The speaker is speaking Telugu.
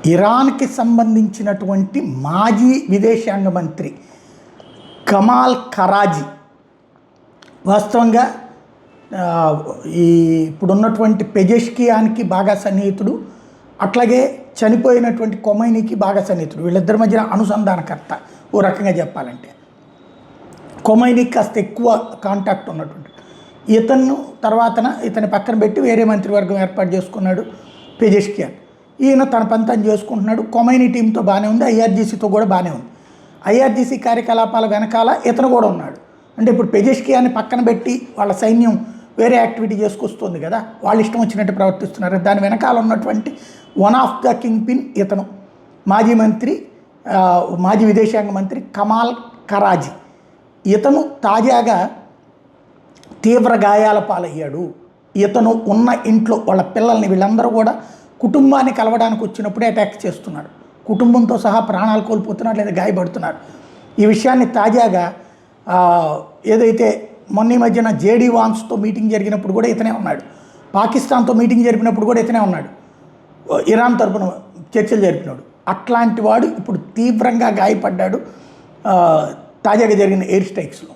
ఇరాన్కి సంబంధించినటువంటి మాజీ విదేశాంగ మంత్రి కమాల్ ఖరాజీ వాస్తవంగా ఈ ఇప్పుడున్నటువంటి పెజెష్కియాన్కి బాగా సన్నిహితుడు, అట్లాగే చనిపోయినటువంటి కొమైనీకి బాగా సన్నిహితుడు. వీళ్ళిద్దరి మధ్యన అనుసంధానకర్త ఓ రకంగా చెప్పాలంటే. కొమైనీకి కాస్త ఎక్కువ కాంటాక్ట్ ఉన్నటువంటి ఇతను ఇతని పక్కన పెట్టి వేరే మంత్రివర్గం ఏర్పాటు చేసుకున్నాడు పెజెష్కియాన్. ఈయన తన పని తను చేసుకుంటున్నాడు. కొమైనీ టీంతో బాగానే ఉంది, ఐఆర్జీసీతో కూడా బాగానే ఉంది. ఐఆర్జీసీ కార్యకలాపాల వెనకాల ఇతను కూడా ఉన్నాడు. అంటే ఇప్పుడు పెజెష్కియాన్ని పక్కన పెట్టి వాళ్ళ సైన్యం వేరే యాక్టివిటీ చేసుకొస్తుంది కదా, వాళ్ళు ఇష్టం వచ్చినట్టు ప్రవర్తిస్తున్నారు. దాని వెనకాల ఉన్నటువంటి one of the king pin ఇతను మాజీ విదేశాంగ మంత్రి కమాల్ ఖరాజీ. ఇతను తాజాగా తీవ్ర గాయాల పాలయ్యాడు. ఇతను ఉన్న ఇంట్లో వాళ్ళ పిల్లల్ని వీళ్ళందరూ కూడా కుటుంబాన్ని కలవడానికి వచ్చినప్పుడే అటాక్ చేస్తున్నాడు. కుటుంబంతో సహా ప్రాణాలు కోల్పోతున్నారు లేదా గాయపడుతున్నారు. ఈ విషయాన్ని తాజాగా ఏదైతే మొన్న మధ్యన జేడీ వాన్స్తో మీటింగ్ జరిగినప్పుడు కూడా ఇతనే ఉన్నాడు. పాకిస్తాన్తో మీటింగ్ జరిపినప్పుడు కూడా ఇతనే ఉన్నాడు. ఇరాన్ తరపున చర్చలు జరిపినాడు. అట్లాంటి వాడు ఇప్పుడు తీవ్రంగా గాయపడ్డాడు తాజాగా జరిగిన ఎయిర్ స్ట్రైక్స్లో.